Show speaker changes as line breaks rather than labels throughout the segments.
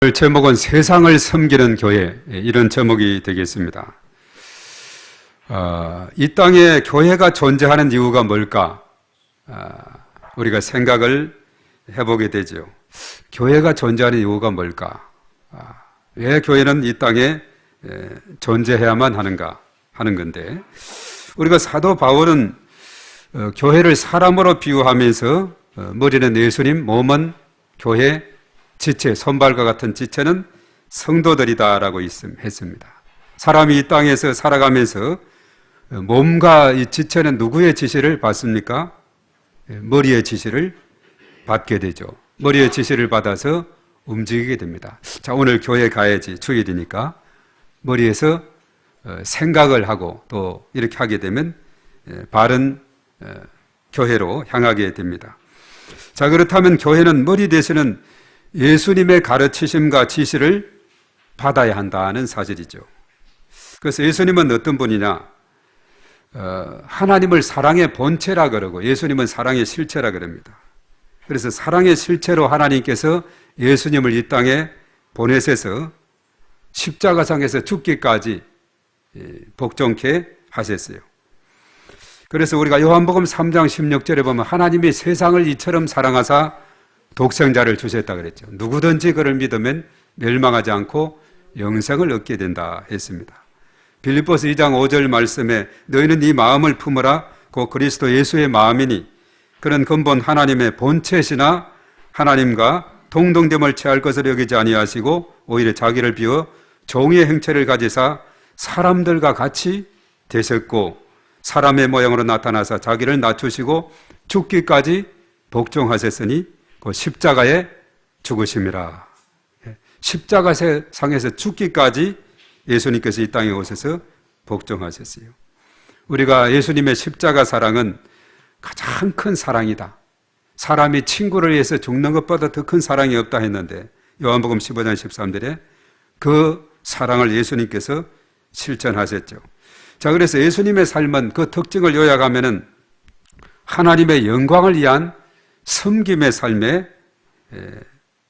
오늘 제목은 세상을 섬기는 교회, 이런 제목이 되겠습니다. 이 땅에 교회가 존재하는 이유가 뭘까? 우리가 생각을 해보게 되죠. 교회가 존재하는 이유가 뭘까? 왜 교회는 이 땅에 존재해야만 하는가 하는 건데, 우리가 사도 바울은 교회를 사람으로 비유하면서 머리는 예수님, 몸은 교회, 지체, 손발과 같은 지체는 성도들이다라고 했습니다. 사람이 이 땅에서 살아가면서 몸과 이 지체는 누구의 지시를 받습니까? 머리의 지시를 받게 되죠. 머리의 지시를 받아서 움직이게 됩니다. 자, 오늘 교회 가야지 주일이니까 머리에서 생각을 하고 또 이렇게 하게 되면 바른 교회로 향하게 됩니다. 자, 그렇다면 교회는 머리 대신은 예수님의 가르치심과 지시를 받아야 한다는 사실이죠. 그래서 예수님은 어떤 분이냐? 하나님을 사랑의 본체라 그러고 예수님은 사랑의 실체라 그럽니다. 그래서 사랑의 실체로 하나님께서 예수님을 이 땅에 보내셔서 십자가상에서 죽기까지 복종케 하셨어요. 그래서 우리가 요한복음 3장 16절에 보면 하나님이 세상을 이처럼 사랑하사 독생자를 주셨다 그랬죠. 누구든지 그를 믿으면 멸망하지 않고 영생을 얻게 된다 했습니다. 빌립보서 2장 5절 말씀에 너희는 이 마음을 품으라 곧 그리스도 예수의 마음이니 그는 근본 하나님의 본체시나 하나님과 동등됨을 취할 것을 여기지 아니하시고 오히려 자기를 비워 종의 형체를 가지사 사람들과 같이 되셨고 사람의 모양으로 나타나사 자기를 낮추시고 죽기까지 복종하셨으니 그 십자가에 죽으심이라. 십자가상에서 죽기까지 예수님께서 이 땅에 오셔서 복종하셨어요. 우리가 예수님의 십자가 사랑은 가장 큰 사랑이다. 사람이 친구를 위해서 죽는 것보다 더 큰 사랑이 없다 했는데 요한복음 15장 13절에 그 사랑을 예수님께서 실천하셨죠. 자, 그래서 예수님의 삶은 그 특징을 요약하면은 하나님의 영광을 위한 섬김의 삶의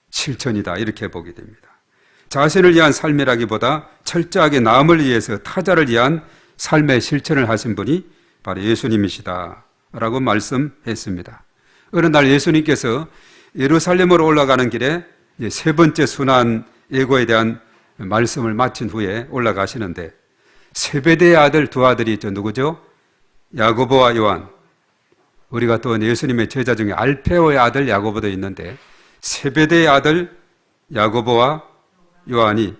실천이다 이렇게 보게 됩니다. 자신을 위한 삶이라기보다 철저하게 남을 위해서 타자를 위한 삶의 실천을 하신 분이 바로 예수님이시다 라고 말씀했습니다. 어느 날 예수님께서 예루살렘으로 올라가는 길에 세 번째 순환 예고에 대한 말씀을 마친 후에 올라가시는데 세베대의 아들 두 아들이 있죠. 누구죠? 야고보와 요한. 우리가 또 예수님의 제자 중에 알페오의 아들 야고보도 있는데 세베대의 아들 야고보와 요한이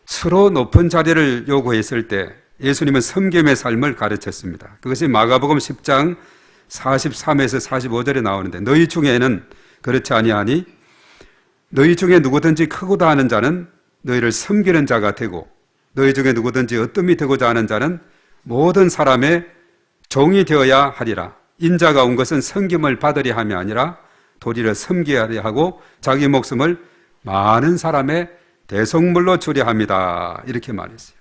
서로 높은 자리를 요구했을 때 예수님은 섬김의 삶을 가르쳤습니다. 그것이 마가복음 10장 43에서 45절에 나오는데 너희 중에는 그렇지 아니하니 너희 중에 누구든지 크고다 하는 자는 너희를 섬기는 자가 되고 너희 중에 누구든지 어뜸이 되고자 하는 자는 모든 사람의 종이 되어야 하리라. 인자가 온 것은 섬김을 받으려 함이 아니라 도리를 섬겨야 하고 자기 목숨을 많은 사람의 대속물로 주려 합니다. 이렇게 말했어요.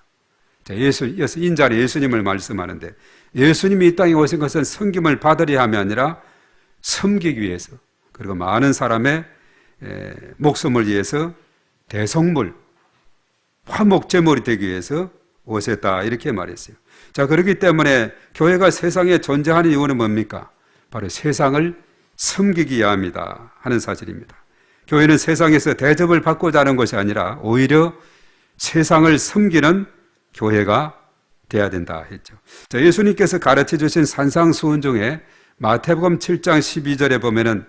자, 이어서 인자는 예수님을 말씀하는데 예수님이 이 땅에 오신 것은 섬김을 받으려 함이 아니라 섬기기 위해서 그리고 많은 사람의 목숨을 위해서 대속물, 화목제물이 되기 위해서 오셨다 이렇게 말했어요. 자, 그렇기 때문에 교회가 세상에 존재하는 이유는 뭡니까? 바로 세상을 섬기기 위함이다 하는 사실입니다. 교회는 세상에서 대접을 받고자 하는 것이 아니라 오히려 세상을 섬기는 교회가 돼야 된다 했죠. 자, 예수님께서 가르쳐 주신 산상수훈 중에 마태복음 7장 12절에 보면은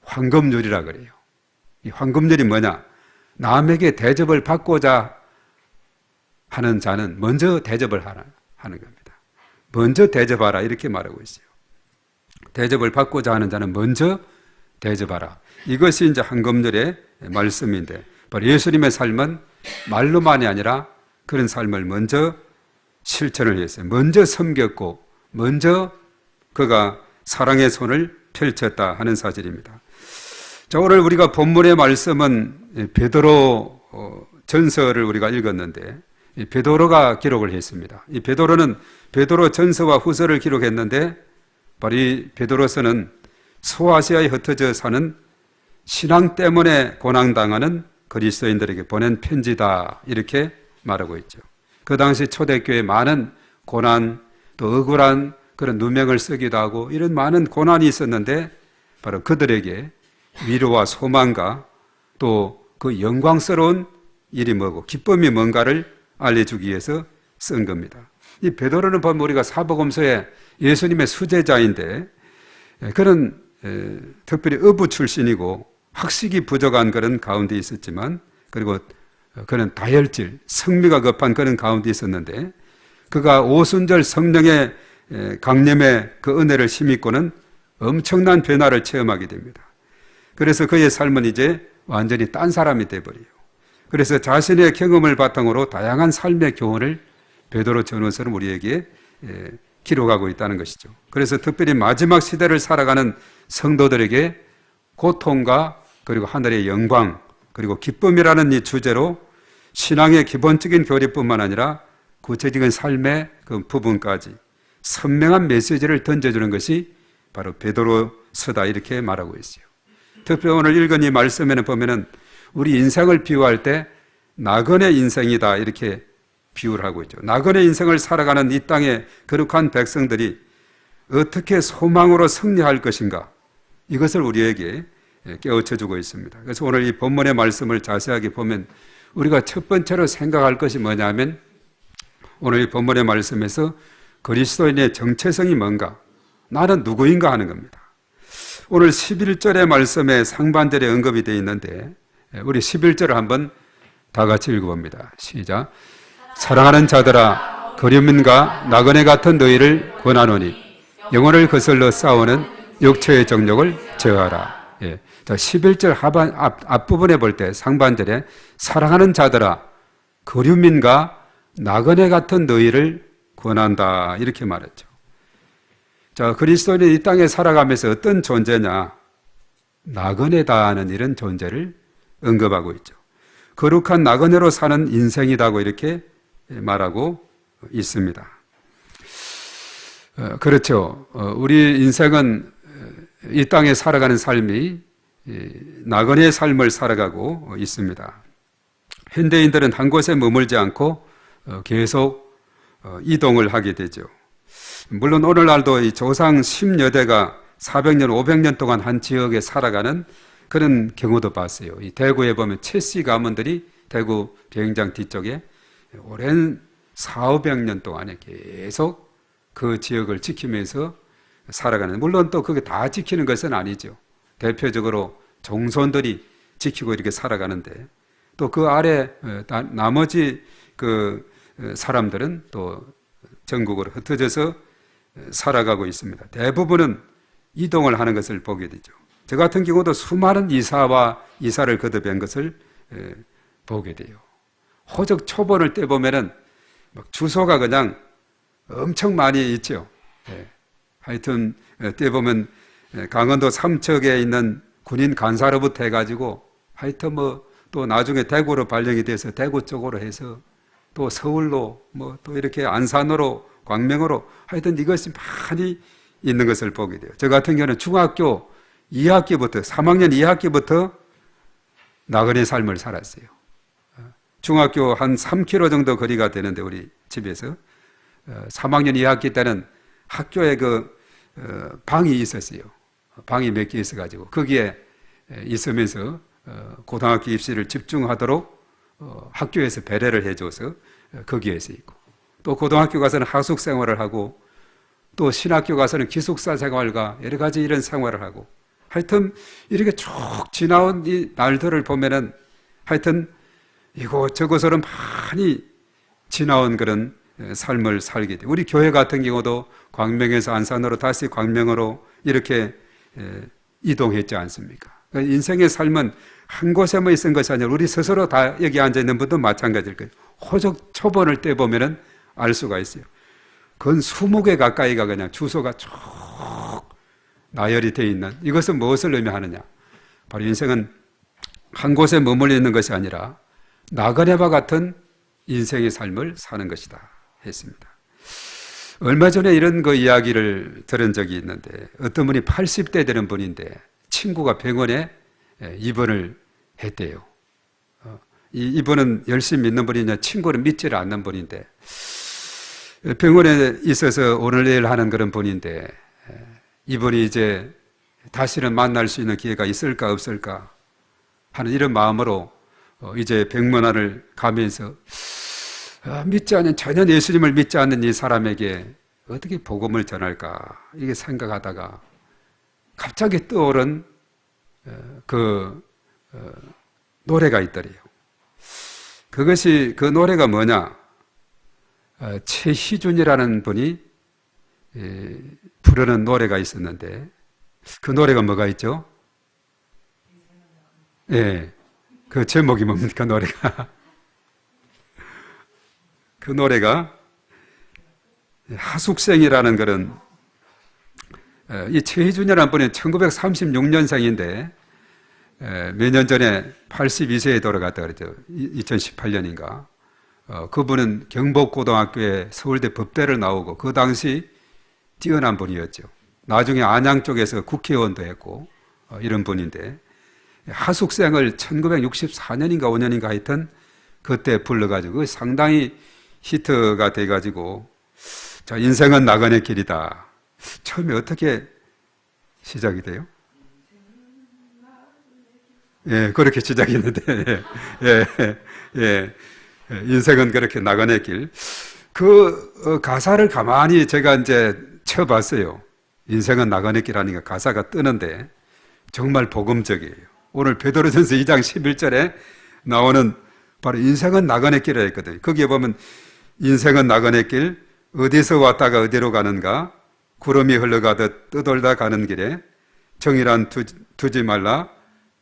황금률이라 그래요. 이 황금률이 뭐냐? 남에게 대접을 받고자 하는 자는 먼저 대접을 하는 겁니다. 먼저 대접하라 이렇게 말하고 있어요. 대접을 받고자 하는 자는 먼저 대접하라. 이것이 이제 황금률의 말씀인데 바로 예수님의 삶은 말로만이 아니라 그런 삶을 먼저 실천을 했어요. 먼저 섬겼고 먼저 그가 사랑의 손을 펼쳤다 하는 사실입니다. 자, 오늘 우리가 본문의 말씀은 베드로 전서를 우리가 읽었는데 이 베드로가 기록을 했습니다. 이 베드로는 베드로 전서와 후서를 기록했는데 바로 이 베드로서는 소아시아에 흩어져 사는 신앙 때문에 고난당하는 그리스도인들에게 보낸 편지다 이렇게 말하고 있죠. 그 당시 초대교회에 많은 고난 또 억울한 그런 누명을 쓰기도 하고 이런 많은 고난이 있었는데 바로 그들에게 위로와 소망과 또 그 영광스러운 일이 뭐고 기쁨이 뭔가를 알려주기 위해서 쓴 겁니다. 이 베드로는 보면 우리가 사복음서에 예수님의 수제자인데 그런 특별히 어부 출신이고 학식이 부족한 그런 가운데 있었지만 그리고 그는 다혈질, 성미가 급한 그런 가운데 있었는데 그가 오순절 성령의 강림의 그 은혜를 힘입고는 엄청난 변화를 체험하게 됩니다. 그래서 그의 삶은 이제 완전히 딴 사람이 돼버려요. 그래서 자신의 경험을 바탕으로 다양한 삶의 교훈을 베드로 전후서는 우리에게 기록하고 있다는 것이죠. 그래서 특별히 마지막 시대를 살아가는 성도들에게 고통과 그리고 하늘의 영광 그리고 기쁨이라는 이 주제로 신앙의 기본적인 교리뿐만 아니라 구체적인 삶의 그 부분까지 선명한 메시지를 던져주는 것이 바로 베드로서다 이렇게 말하고 있어요. 특별히 오늘 읽은 이 말씀에는 보면은 우리 인생을 비유할 때 나그네 인생이다 이렇게 비유를 하고 있죠. 나그네 인생을 살아가는 이 땅의 거룩한 백성들이 어떻게 소망으로 승리할 것인가 이것을 우리에게 깨우쳐주고 있습니다. 그래서 오늘 이 본문의 말씀을 자세하게 보면 우리가 첫 번째로 생각할 것이 뭐냐면 오늘 이 본문의 말씀에서 그리스도인의 정체성이 뭔가 나는 누구인가 하는 겁니다. 오늘 11절의 말씀에 상반절에 언급이 되어 있는데 우리 11절을 한번 다 같이 읽어봅니다. 시작. 사랑하는 자들아 그리움과 나그네 같은 너희를 권하노니 영혼을 거슬러 싸우는 육체의 정욕을 제어하라. 예. 자, 11절 앞부분에 볼 때 상반절에 사랑하는 자들아 그리움과 나그네 같은 너희를 권한다 이렇게 말했죠. 자, 그리스도인이 이 땅에 살아가면서 어떤 존재냐? 나그네다는 이런 존재를 언급하고 있죠. 거룩한 나그네로 사는 인생이라고 이렇게 말하고 있습니다. 그렇죠. 우리 인생은 이 땅에 살아가는 삶이 나그네의 삶을 살아가고 있습니다. 현대인들은 한 곳에 머물지 않고 계속 이동을 하게 되죠. 물론 오늘날도 이 조상 10여대가 400년, 500년 동안 한 지역에 살아가는 그런 경우도 봤어요. 이 대구에 보면 최씨 가문들이 대구 비행장 뒤쪽에 오랜 400년 동안에 계속 그 지역을 지키면서 살아가는, 물론 또 그게 다 지키는 것은 아니죠. 대표적으로 종손들이 지키고 이렇게 살아가는데 또 그 아래 나머지 그 사람들은 또 전국으로 흩어져서 살아가고 있습니다. 대부분은 이동을 하는 것을 보게 되죠. 저 같은 경우도 수많은 이사를 거듭한 것을 보게 돼요. 호적 초본을 떼보면은 막 주소가 그냥 엄청 많이 있죠. 하여튼 떼보면 강원도 삼척에 있는 군인 간사로부터 해가지고 하여튼 뭐 또 나중에 대구로 발령이 돼서 대구 쪽으로 해서 또 서울로 뭐 또 이렇게 안산으로 광명으로 하여튼 이것이 많이 있는 것을 보게 돼요. 저 같은 경우는 중학교 2학기부터 3학년 2학기부터 나그네 삶을 살았어요. 중학교 한 3km 정도 거리가 되는데 우리 집에서 3학년 2학기 때는 학교에 그 방이 있었어요. 방이 몇 개 있어가지고 거기에 있으면서 고등학교 입시를 집중하도록 학교에서 배려를 해줘서 거기에서 있고, 또 고등학교 가서는 하숙 생활을 하고 또 신학교 가서는 기숙사 생활과 여러 가지 이런 생활을 하고, 하여튼 이렇게 쭉 지나온 이 날들을 보면은 하여튼 이곳저곳으로 많이 지나온 그런 삶을 살게 돼. 우리 교회 같은 경우도 광명에서 안산으로 다시 광명으로 이렇게 이동했지 않습니까? 그러니까 인생의 삶은 한 곳에만 있은 것이 아니라 우리 스스로 다 여기 앉아 있는 분도 마찬가지일 거예요. 호적 초본을 떼보면은 알 수가 있어요. 건 20개 가까이가 그냥 주소가 쭉 나열이 되어 있는, 이것은 무엇을 의미하느냐? 바로 인생은 한 곳에 머물러 있는 것이 아니라 나그네와 같은 인생의 삶을 사는 것이다 했습니다. 얼마 전에 이런 그 이야기를 들은 적이 있는데, 어떤 분이 80대 되는 분인데 친구가 병원에 입원을 했대요. 이분은 열심히 믿는 분이냐, 친구를 믿지를 않는 분인데, 병원에 있어서 오늘 내일 하는 그런 분인데, 이분이 이제 다시는 만날 수 있는 기회가 있을까 없을까 하는 이런 마음으로 이제 병문안을 가면서 전혀 예수님을 믿지 않는 이 사람에게 어떻게 복음을 전할까 이게 생각하다가 갑자기 떠오른 그 노래가 있더래요. 그 노래가 뭐냐? 최희준이라는 분이 부르는 노래가 있었는데 그 노래가 뭐가 있죠? 예, 그 제목이 뭡니까, 노래가? 그 노래가 하숙생이라는 그런, 이 최희준이라는 분이 1936년생인데 몇 년 전에 82세에 돌아갔다 그랬죠. 2018년인가. 그분은 경복고등학교에 서울대 법대를 나오고 그 당시 뛰어난 분이었죠. 나중에 안양 쪽에서 국회의원도 했고 이런 분인데 하숙생을 1964년인가 5년인가 하여튼 그때 불러가지고 상당히 히트가 돼가지고 자, 인생은 나그네 길이다. 처음에 어떻게 시작이 돼요? 예, 그렇게 시작했는데 예, 인생은 그렇게 나그네 길. 그 가사를 가만히 제가 이제 쳐봤어요. 인생은 나그네 길 하니까 가사가 뜨는데 정말 복음적이에요. 오늘 베드로전서 2장 11절에 나오는 바로 인생은 나그네 길이라 했거든요. 거기에 보면 인생은 나그네 길, 어디서 왔다가 어디로 가는가, 구름이 흘러가듯 떠돌다 가는 길에 정이란 두지 말라,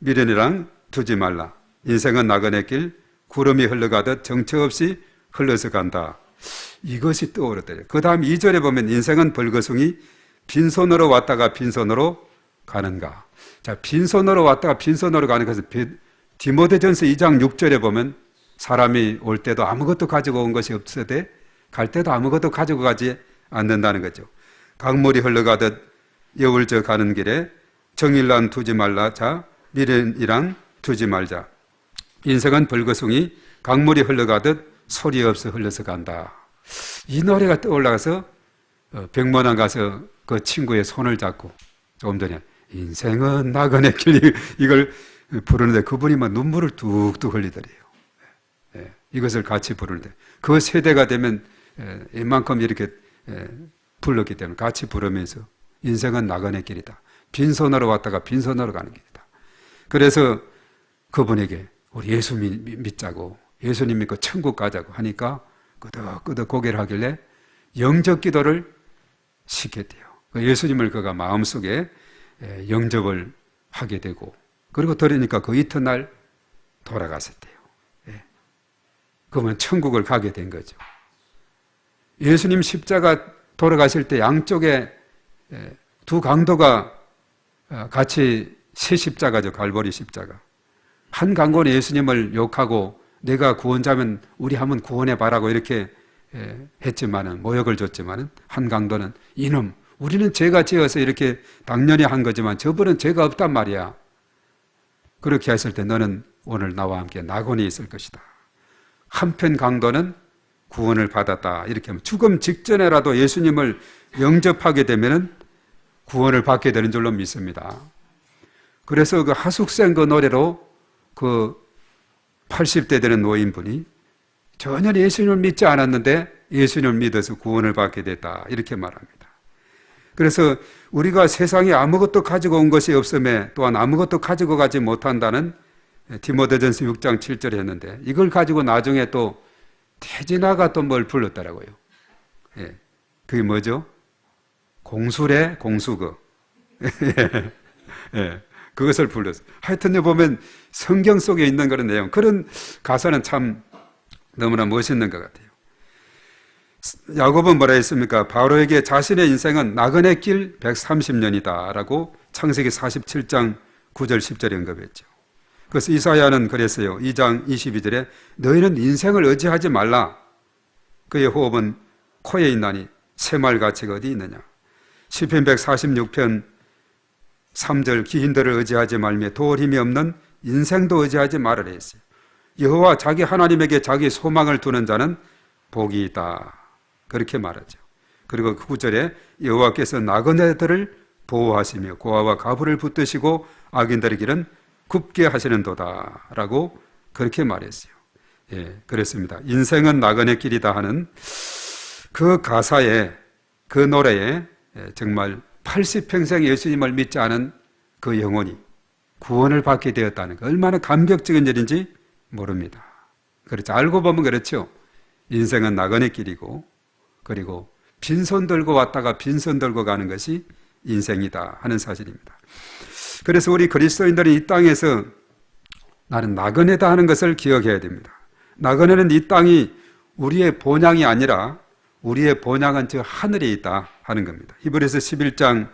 미련이란 두지 말라. 인생은 나그네 길, 구름이 흘러가듯 정처 없이 흘러서 간다. 이것이 떠오르더래요. 그 다음 2절에 보면 인생은 벌거숭이, 빈손으로 왔다가 빈손으로 가는가. 자, 빈손으로 왔다가 빈손으로 가는 것은 디모데전서 2장 6절에 보면 사람이 올 때도 아무것도 가지고 온 것이 없으되 갈 때도 아무것도 가지고 가지 않는다는 거죠. 강물이 흘러가듯 여울져 가는 길에 정일란 두지 말라. 자, 미련이란 두지 말자. 인생은 벌거숭이, 강물이 흘러가듯 소리 없어 흘러서 간다. 이 노래가 떠올라가서 병문안 가서 그 친구의 손을 잡고 조금 전에 인생은 나그네 길 이걸 부르는데 그분이 막 눈물을 뚝뚝 흘리더래요. 이것을 같이 부르는데 그 세대가 되면 이만큼 이렇게 불렀기 때문에 같이 부르면서 인생은 나그네 길이다. 빈손으로 왔다가 빈손으로 가는 길이다. 그래서 그분에게 우리 예수 믿자고 예수님 믿고 천국 가자고 하니까 끄덕끄덕 고개를 하길래 영접 기도를 시켰대요. 예수님을 그가 마음속에 영접을 하게 되고 그리고 들으니까 그 이튿날 돌아갔었대요. 그러면 천국을 가게 된 거죠. 예수님 십자가 돌아가실 때 양쪽에 두 강도가 같이 세 십자가죠. 갈보리 십자가. 한 강도는 예수님을 욕하고 내가 구원자면 우리 한번 구원해 봐라고 이렇게 했지만은 모욕을 줬지만은 한 강도는 이놈 우리는 죄가 지어서 이렇게 당연히 한 거지만 저분은 죄가 없단 말이야. 그렇게 했을 때 너는 오늘 나와 함께 낙원에 있을 것이다. 한편 강도는 구원을 받았다. 이렇게 하면 죽음 직전에라도 예수님을 영접하게 되면은 구원을 받게 되는 줄로 믿습니다. 그래서 그 하숙생 그 노래로 그 80대 되는 노인분이 전혀 예수님을 믿지 않았는데 예수님을 믿어서 구원을 받게 됐다. 이렇게 말합니다. 그래서 우리가 세상에 아무것도 가지고 온 것이 없음에 또한 아무것도 가지고 가지 못한다는 디모데전서 6장 7절에 했는데 이걸 가지고 나중에 또 태진아가 또 뭘 불렀더라고요. 그게 뭐죠? 공수래 공수거. 그것을 불렀어요. 하여튼 보면 성경 속에 있는 그런 내용, 그런 가사는 참 너무나 멋있는 것 같아요. 야곱은 뭐라 했습니까? 바로에게 자신의 인생은 나그네 길 130년이다 라고 창세기 47장 9절 10절에 언급했죠. 그래서 이사야는 그랬어요. 2장 22절에 너희는 인생을 의지하지 말라. 그의 호흡은 코에 있나니 새말 가치가 어디 있느냐. 시편 146편 3절 기인들을 의지하지 말며 도울 힘이 없는 인생도 의지하지 말으라 했어요. 여호와 자기 하나님에게 자기 소망을 두는 자는 복이 있다. 그렇게 말하죠. 그리고 그 9절에 여호와께서 나그네들을 보호하시며 고아와 가부를 붙드시고 악인들의 길은 굽게 하시는도다 라고 그렇게 말했어요. 예, 그렇습니다. 인생은 나그네 길이다 하는 그 가사에, 그 노래에 정말 80평생 예수님을 믿지 않은 그 영혼이 구원을 받게 되었다는 거 얼마나 감격적인 일인지 모릅니다. 그렇죠. 알고 보면 그렇죠. 인생은 나그네 길이고, 그리고 빈손 들고 왔다가 빈손 들고 가는 것이 인생이다 하는 사실입니다. 그래서 우리 그리스도인들은 이 땅에서 나는 나그네다 하는 것을 기억해야 됩니다. 나그네는 이 땅이 우리의 본향이 아니라 우리의 본향은 저 하늘에 있다 하는 겁니다. 히브리서 11장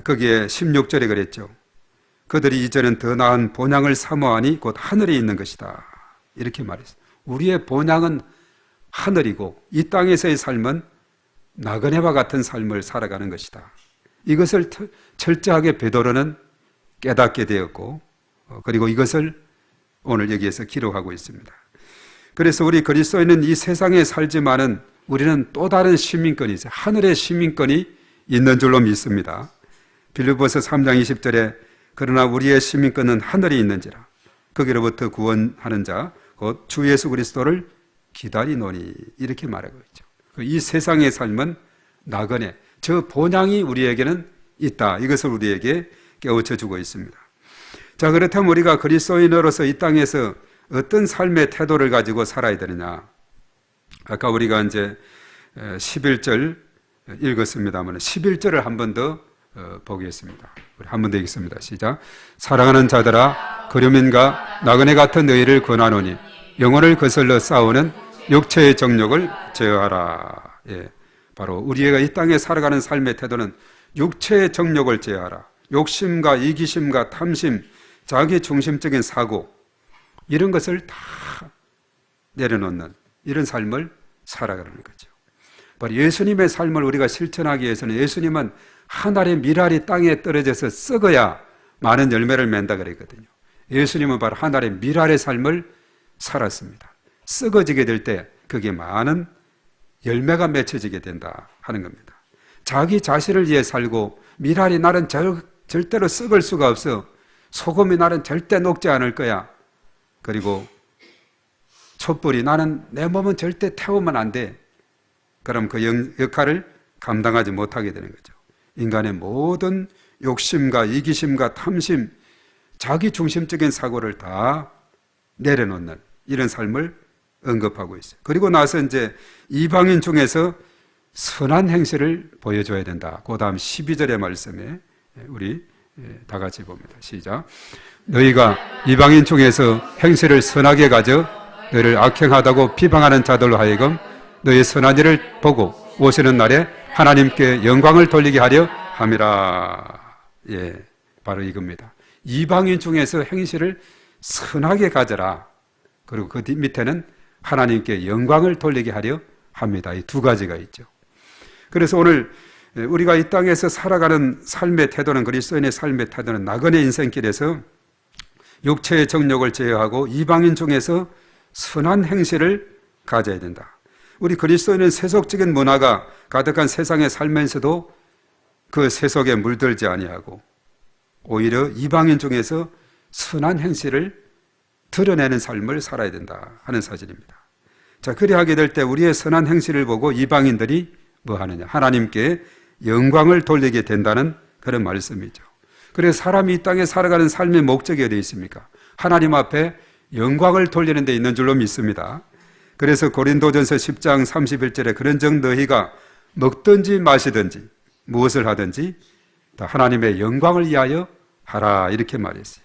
거기에 16절에 그랬죠. 그들이 이제는 더 나은 본향을 사모하니 곧 하늘에 있는 것이다. 이렇게 말했어요. 우리의 본향은 하늘이고 이 땅에서의 삶은 나그네와 같은 삶을 살아가는 것이다. 이것을 철저하게 베드로는 깨닫게 되었고, 그리고 이것을 오늘 여기에서 기록하고 있습니다. 그래서 우리 그리스도인은 이 세상에 살지만은 우리는 또 다른 시민권이 있어요. 하늘의 시민권이 있는 줄로 믿습니다. 빌립보서 3장 20절에 그러나 우리의 시민권은 하늘에 있는지라 거기로부터 구원하는 자 곧 주 예수 그리스도를 기다리노니 이렇게 말하고 있죠. 이 세상의 삶은 나그네, 저 본향이 우리에게는 있다. 이것을 우리에게 깨우쳐 주고 있습니다. 자, 그렇다면 우리가 그리스도인으로서 이 땅에서 어떤 삶의 태도를 가지고 살아야 되느냐? 아까 우리가 이제 11절 읽었습니다만 11절을 한 번 더 보겠습니다. 우리 한 번 더 읽습니다. 시작. 사랑하는 자들아 그러면과 나그네 같은 너희를 권하노니 영혼을 거슬러 싸우는 육체의 정욕을 제어하라. 예, 바로 우리가 이 땅에 살아가는 삶의 태도는 육체의 정욕을 제어하라. 욕심과 이기심과 탐심, 자기 중심적인 사고 이런 것을 다 내려놓는 이런 삶을 살아가는 거죠. 바로 예수님의 삶을 우리가 실천하기 위해서는 예수님은 하늘의 밀알이 땅에 떨어져서 썩어야 많은 열매를 맺는다 그랬거든요. 예수님은 바로 하늘의 밀알의 삶을 살았습니다. 썩어지게 될 때 그게 많은 열매가 맺혀지게 된다 하는 겁니다. 자기 자신을 위해 살고 밀알이 나는 절대로 썩을 수가 없어. 소금이 나는 절대 녹지 않을 거야. 그리고 촛불이 나는 내 몸은 절대 태우면 안 돼. 그럼 그 역할을 감당하지 못하게 되는 거죠. 인간의 모든 욕심과 이기심과 탐심, 자기 중심적인 사고를 다 내려놓는 이런 삶을 언급하고 있어요. 그리고 나서 이제 이방인 중에서 선한 행실을 보여줘야 된다. 그 다음 12절의 말씀에 우리 다 같이 봅니다. 시작. 너희가 이방인 중에서 행실을 선하게 가져 너희를 악행하다고 비방하는 자들로 하여금 너희 선한 일을 보고 오시는 날에 하나님께 영광을 돌리게 하려 함이라. 예, 바로 이겁니다. 이방인 중에서 행실을 선하게 가져라. 그리고 그 밑에는 하나님께 영광을 돌리게 하려 합니다. 이 두 가지가 있죠. 그래서 오늘 우리가 이 땅에서 살아가는 삶의 태도는, 그리스도인의 삶의 태도는 나그네 인생길에서 육체의 정욕을 제어하고 이방인 중에서 선한 행실을 가져야 된다. 우리 그리스도인은 세속적인 문화가 가득한 세상에 살면서도 그 세속에 물들지 아니하고 오히려 이방인 중에서 선한 행실을 드러내는 삶을 살아야 된다 하는 사실입니다. 자, 그리 하게 될 때 우리의 선한 행실을 보고 이방인들이 뭐 하느냐? 하나님께 영광을 돌리게 된다는 그런 말씀이죠. 그래서 사람이 이 땅에 살아가는 삶의 목적이 어디 있습니까? 하나님 앞에 영광을 돌리는 데 있는 줄로 믿습니다. 그래서 고린도전서 10장 31절에 그런즉 너희가 먹든지 마시든지 무엇을 하든지 다 하나님의 영광을 위하여 하라 이렇게 말했어요.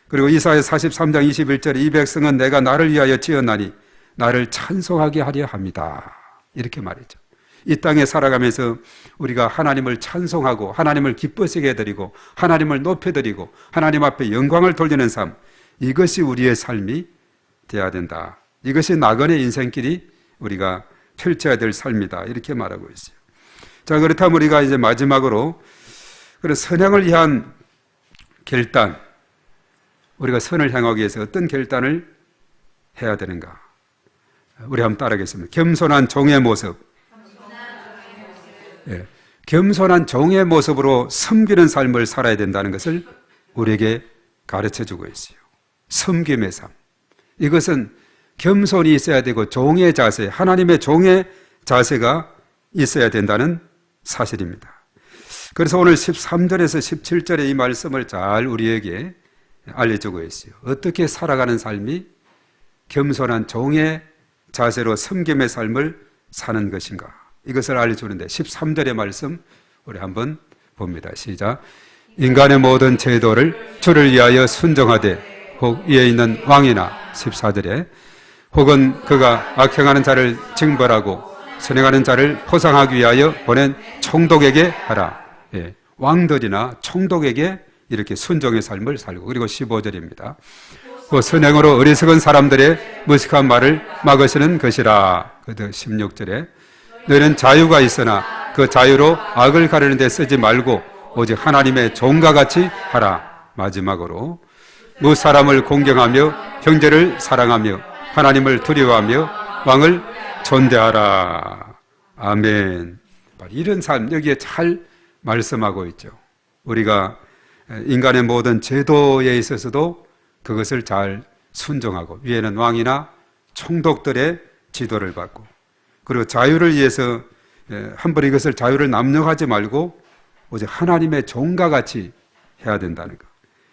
그리고 이사야 43장 21절에 이 백성은 내가 나를 위하여 지었나니 나를 찬송하게 하려 합니다. 이렇게 말했죠. 이 땅에 살아가면서 우리가 하나님을 찬송하고 하나님을 기쁘시게 해드리고 하나님을 높여드리고 하나님 앞에 영광을 돌리는 삶, 이것이 우리의 삶이 되어야 된다. 이것이 나그네 인생길이 우리가 펼쳐야 될 삶이다. 이렇게 말하고 있어요. 자, 그렇다면 우리가 이제 마지막으로 선행을 위한 결단, 우리가 선을 향하기 위해서 어떤 결단을 해야 되는가? 우리 한번 따라하겠습니다. 겸손한 종의 모습. 예, 겸손한 종의 모습으로 섬기는 삶을 살아야 된다는 것을 우리에게 가르쳐주고 있어요. 섬김의 삶. 이것은 겸손이 있어야 되고 종의 자세, 하나님의 종의 자세가 있어야 된다는 사실입니다. 그래서 오늘 13절에서 17절의 이 말씀을 잘 우리에게 알려주고 있어요. 어떻게 살아가는 삶이 겸손한 종의 자세로 섬김의 삶을 사는 것인가, 이것을 알려주는데 13절의 말씀 우리 한번 봅니다. 시작. 인간의 모든 제도를 주를 위하여 순종하되 혹 위에 있는 왕이나 14절에 혹은 그가 악행하는 자를 징벌하고 선행하는 자를 포상하기 위하여 보낸 총독에게 하라. 예, 왕들이나 총독에게 이렇게 순종의 삶을 살고. 그리고 15절입니다. 그 선행으로 어리석은 사람들의 무식한 말을 막으시는 것이라. 그 16절에 너희는 자유가 있으나 그 자유로 악을 가르는 데 쓰지 말고 오직 하나님의 종과 같이 하라. 마지막으로 무사람을 공경하며 형제를 사랑하며 하나님을 두려워하며 왕을 존대하라. 아멘. 이런 삶 여기에 잘 말씀하고 있죠. 우리가 인간의 모든 제도에 있어서도 그것을 잘 순종하고 위에는 왕이나 총독들의 지도를 받고, 그리고 자유를 위해서 한번 이것을 자유를 남용하지 말고 오직 하나님의 종과 같이 해야 된다는 것.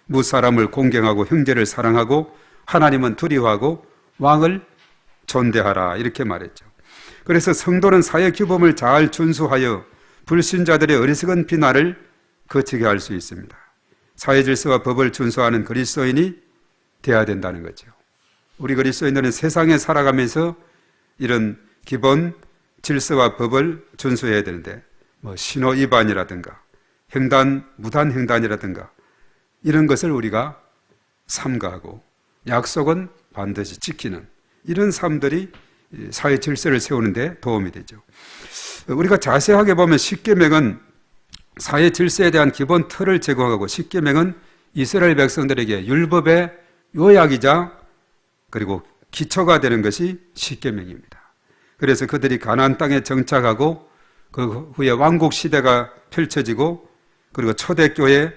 무사람을 공경하고 형제를 사랑하고 하나님은 두려워하고 왕을 존대하라, 이렇게 말했죠. 그래서 성도는 사회 규범을 잘 준수하여 불신자들의 어리석은 비난을 거치게 할 수 있습니다. 사회 질서와 법을 준수하는 그리스도인이 되어야 된다는 거죠. 우리 그리스도인들은 세상에 살아가면서 이런 기본 질서와 법을 준수해야 되는데, 신호 위반이라든가 횡단, 무단 횡단이라든가 이런 것을 우리가 삼가하고 약속은 반드시 지키는 이런 삶들이 사회 질서를 세우는 데 도움이 되죠. 우리가 자세하게 보면 십계명은 사회 질서에 대한 기본 틀을 제공하고, 십계명은 이스라엘 백성들에게 율법의 요약이자 그리고 기초가 되는 것이 십계명입니다. 그래서 그들이 가나안 땅에 정착하고 그 후에 왕국 시대가 펼쳐지고 그리고 초대교회,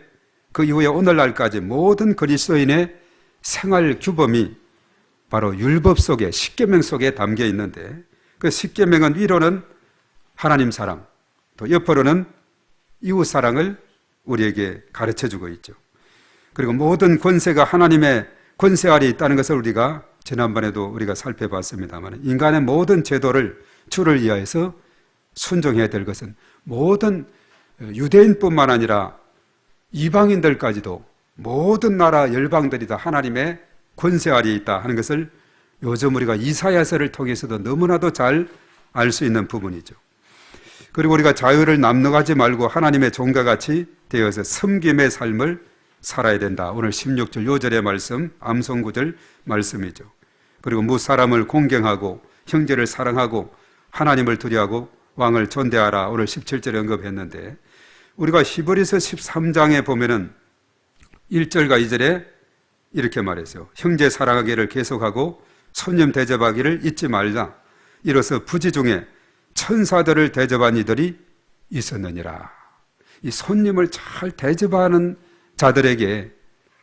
그 이후에 오늘날까지 모든 그리스도인의 생활 규범이 바로 율법 속에, 십계명 속에 담겨 있는데, 그 십계명은 위로는 하나님 사랑, 또 옆으로는 이웃 사랑을 우리에게 가르쳐주고 있죠. 그리고 모든 권세가 하나님의 권세 아래 있다는 것을 우리가 지난번에도 우리가 살펴봤습니다만, 인간의 모든 제도를 주를 위하여서 순종해야 될 것은 모든 유대인뿐만 아니라 이방인들까지도 모든 나라 열방들이 다 하나님의 권세 아래 있다 하는 것을 요즘 우리가 이사야서를 통해서도 너무나도 잘 알 수 있는 부분이죠. 그리고 우리가 자유를 남용하지 말고 하나님의 종과 같이 되어서 섬김의 삶을 살아야 된다. 오늘 16절 요절의 말씀, 암송구절 말씀이죠. 그리고 무사람을 공경하고 형제를 사랑하고 하나님을 두려워하고 왕을 존대하라. 오늘 17절에 언급했는데, 우리가 히브리서 13장에 보면은 1절과 2절에 이렇게 말했어요. 형제 사랑하기를 계속하고 손님 대접하기를 잊지 말라. 이로써 부지 중에 천사들을 대접한 이들이 있었느니라. 이 손님을 잘 대접하는 자들에게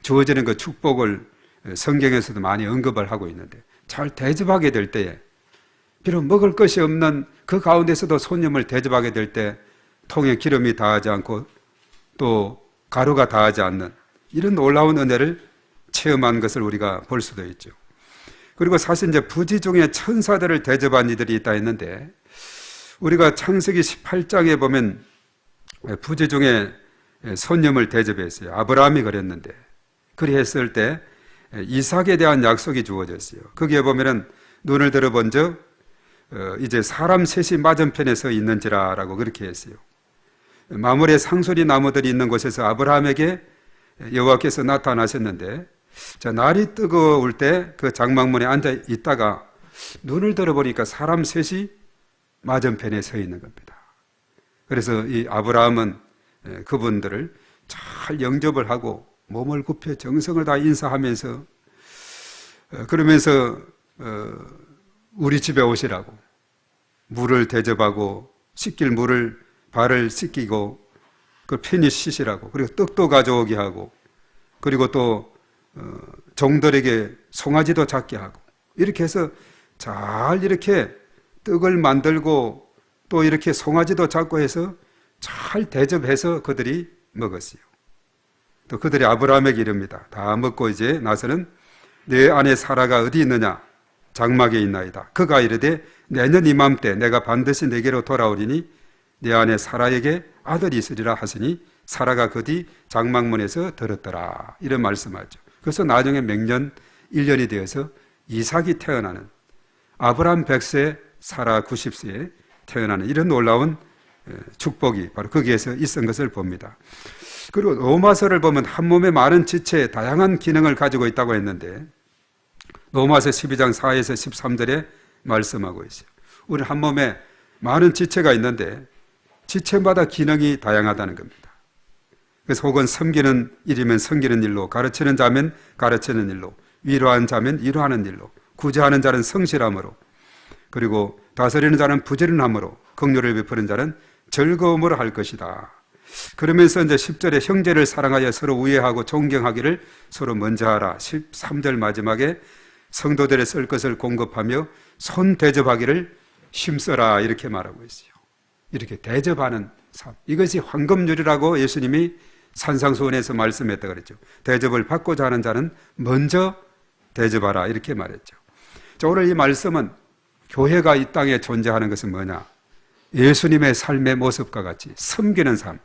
주어지는 그 축복을 성경에서도 많이 언급을 하고 있는데, 잘 대접하게 될 때에, 비록 먹을 것이 없는 그 가운데서도 손님을 대접하게 될 때 통에 기름이 닿지 않고 또 가루가 닿지 않는 이런 놀라운 은혜를 체험한 것을 우리가 볼 수도 있죠. 그리고 사실 이제 부지 중에 천사들을 대접한 이들이 있다 했는데, 우리가 창세기 18장에 보면 부지 중에 손님을 대접했어요. 아브라함이 그랬는데, 그리했을 때 이삭에 대한 약속이 주어졌어요. 거기에 보면은 눈을 들어본 적 이제 사람 셋이 맞은편에 서 있는지라라고 그렇게 했어요. 마물의 상수리 나무들이 있는 곳에서 아브라함에게 여호와께서 나타나셨는데, 자, 날이 뜨거울 때 그 장막문에 앉아 있다가 눈을 들어보니까 사람 셋이 맞은편에 서 있는 겁니다. 그래서 이 아브라함은 그분들을 잘 영접을 하고 몸을 굽혀 정성을 다 인사하면서 그러면서 우리 집에 오시라고 물을 대접하고 씻길 물을 발을 씻기고 그 편히 씻으라고, 그리고 떡도 가져오게 하고, 그리고 또 종들에게 송아지도 잡게 하고, 이렇게 해서 잘 이렇게 떡을 만들고 또 이렇게 송아지도 잡고 해서 잘 대접해서 그들이 먹었어요. 또 그들이 아브라함에게 이릅니다. 다 먹고 이제 나서는 내 아내 사라가 어디 있느냐? 장막에 있나이다. 그가 이르되 내년 이맘때 내가 반드시 내게로 돌아오리니 내 아내 사라에게 아들이 있으리라 하시니 사라가 그 뒤 장막문에서 들었더라. 이런 말씀하죠. 그래서 나중에 맹년 1년이 되어서 이삭이 태어나는, 아브라함 100세 사라 90세에 태어나는 이런 놀라운 축복이 바로 거기에서 있은 것을 봅니다. 그리고 로마서를 보면 한 몸에 많은 지체, 다양한 기능을 가지고 있다고 했는데 로마서 12장 4에서 13절에 말씀하고 있어요. 우리 한 몸에 많은 지체가 있는데 지체마다 기능이 다양하다는 겁니다. 그래서 혹은 섬기는 일이면 섬기는 일로, 가르치는 자면 가르치는 일로, 위로하는 자면 위로하는 일로, 구제하는 자는 성실함으로, 그리고 다스리는 자는 부지런함으로, 긍휼을 베푸는 자는 즐거움으로 할 것이다. 그러면서 이제 10절에 형제를 사랑하여 서로 우애하고 존경하기를 서로 먼저 하라. 13절 마지막에 성도들의 쓸 것을 공급하며 손 대접하기를 힘써라, 이렇게 말하고 있어요. 이렇게 대접하는 삶, 이것이 황금률이라고 예수님이 산상수훈에서 말씀했다 그랬죠. 대접을 받고자 하는 자는 먼저 대접하라, 이렇게 말했죠. 자, 오늘 이 말씀은 교회가 이 땅에 존재하는 것은 뭐냐? 예수님의 삶의 모습과 같이 섬기는 삶,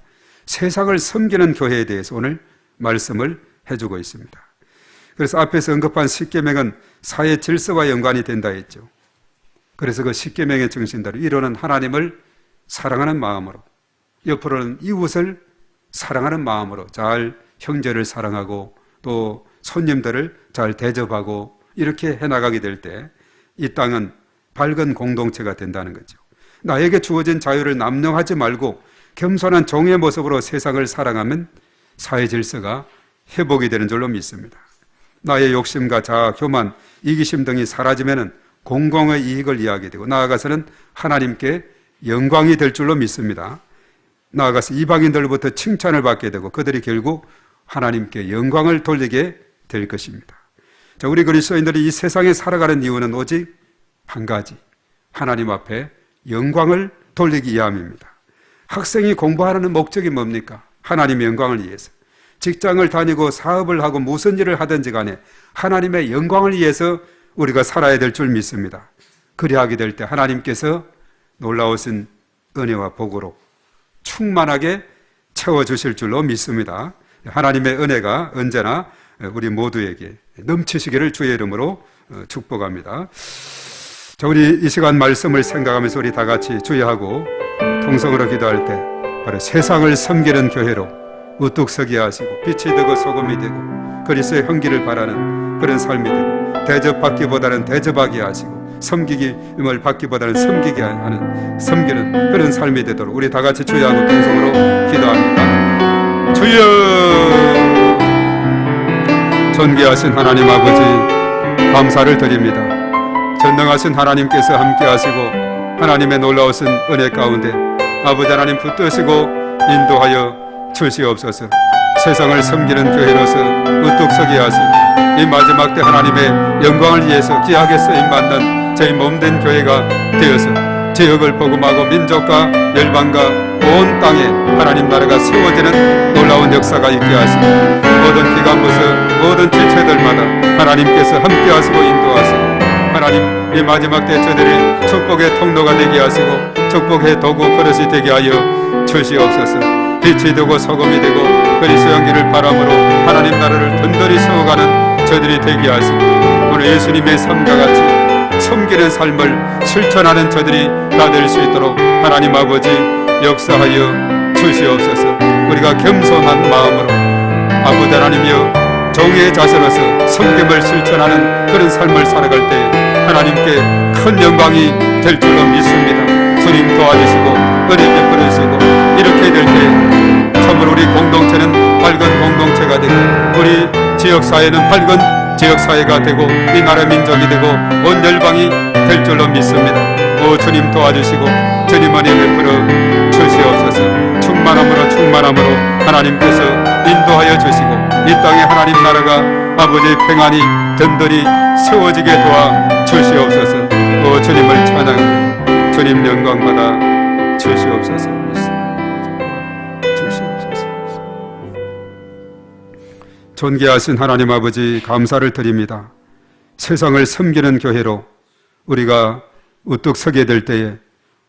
세상을 섬기는 교회에 대해서 오늘 말씀을 해주고 있습니다. 그래서 앞에서 언급한 십계명은 사회 질서와 연관이 된다 했죠. 그래서 그 십계명의 정신대로 1호는 하나님을 사랑하는 마음으로, 옆으로는 이웃을 사랑하는 마음으로 잘 형제를 사랑하고 또 손님들을 잘 대접하고 이렇게 해나가게 될 때 이 땅은 밝은 공동체가 된다는 거죠. 나에게 주어진 자유를 남용하지 말고 겸손한 종의 모습으로 세상을 살아가면 사회 질서가 회복이 되는 줄로 믿습니다. 나의 욕심과 자아, 교만, 이기심 등이 사라지면 공공의 이익을 이해하게 되고 나아가서는 하나님께 영광이 될 줄로 믿습니다. 나아가서 이방인들로부터 칭찬을 받게 되고 그들이 결국 하나님께 영광을 돌리게 될 것입니다. 자, 우리 그리스도인들이 이 세상에 살아가는 이유는 오직 한 가지, 하나님 앞에 영광을 돌리기 위함입니다. 학생이 공부하는 목적이 뭡니까? 하나님의 영광을 위해서. 직장을 다니고 사업을 하고 무슨 일을 하든지 간에 하나님의 영광을 위해서 우리가 살아야 될 줄 믿습니다. 그리하게 될 때 하나님께서 놀라우신 은혜와 복으로 충만하게 채워주실 줄로 믿습니다. 하나님의 은혜가 언제나 우리 모두에게 넘치시기를 주의 이름으로 축복합니다. 자, 우리 이 시간 말씀을 생각하면서 우리 다 같이 주의하고 통성으로 기도할 때 바로 세상을 섬기는 교회로 우뚝 서게 하시고 빛이 되고 소금이 되고 그리스도의 향기를 바라는 그런 삶이 되고 대접받기보다는 대접하게 하시고 섬기기를 받기보다는 섬기게 하는 섬기는 그런 삶이 되도록 우리 다 같이 주의하고 통성으로 기도합니다. 주여, 존귀하신 하나님 아버지 감사를 드립니다. 전능하신 하나님께서 함께 하시고 하나님의 놀라우신 은혜 가운데 아버지 하나님 붙드시고 인도하여 주시옵소서. 세상을 섬기는 교회로서 우뚝 서게 하시고 이 마지막 때 하나님의 영광을 위해서 귀하게 쓰임받는 저희 몸된 교회가 되어서 지역을 복음하고 민족과 열방과 온 땅에 하나님 나라가 세워지는 놀라운 역사가 있게 하시고 모든 기관부서 모든 지체들마다 하나님께서 함께 하시고 인도하시고 하나님 이 마지막 때 저들이 축복의 통로가 되게 하시고 축복의 도구 그릇이 되게 하여 주시옵소서. 빛이 되고 소금이 되고 그리스도 향기를 바람으로 하나님 나라를 든든히 세워가는 저들이 되게 하시고 오늘 예수님의 삶과 같이 섬기는 삶을 실천하는 저들이 다 될 수 있도록 하나님 아버지 역사하여 주시옵소서. 우리가 겸손한 마음으로 아버지 하나님이여 종의 자세로서 섬김을 실천하는 그런 삶을 살아갈 때 하나님께 큰 영광이 될 줄로 믿습니다. 주님 도와주시고 은혜 베풀으시고 이렇게 될 때 참으로 우리 공동체는 밝은 공동체가 되고 우리 지역사회는 밝은 지역사회가 되고 이 나라 민족이 되고 온 열방이 될 줄로 믿습니다. 오 주님 도와주시고 주님 은혜 베풀어 주시옵소서. 충만함으로 하나님께서 인도하여 주시고 이 땅에 하나님 나라가 아버지의 평안이 든든히 세워지게 도와 주시옵소서. 오 주님을 찬양 주님 영광 받아 주시옵소서. 존귀하신 하나님 아버지 감사를 드립니다. 세상을 섬기는 교회로 우리가 우뚝 서게 될 때에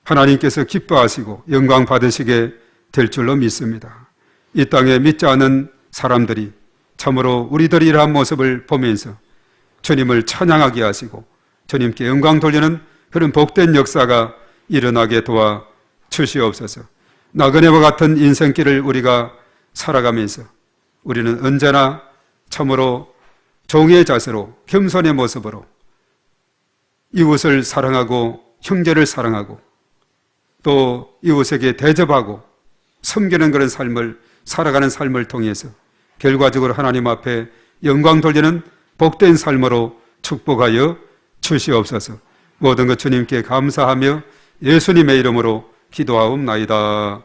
하나님께서 기뻐하시고 영광 받으시게 될 줄로 믿습니다. 이 땅에 믿지 않은 사람들이 참으로 우리들이 이러한 모습을 보면서 주님을 찬양하게 하시고 주님께 영광 돌리는 그런 복된 역사가 일어나게 도와 주시옵소서. 나그네와 같은 인생길을 우리가 살아가면서 우리는 언제나 참으로 종의 자세로 겸손의 모습으로 이웃을 사랑하고 형제를 사랑하고 또 이웃에게 대접하고 섬기는 그런 삶을 살아가는 삶을 통해서 결과적으로 하나님 앞에 영광 돌리는 복된 삶으로 축복하여 주시옵소서. 모든 것 주님께 감사하며 예수님의 이름으로 기도하옵나이다.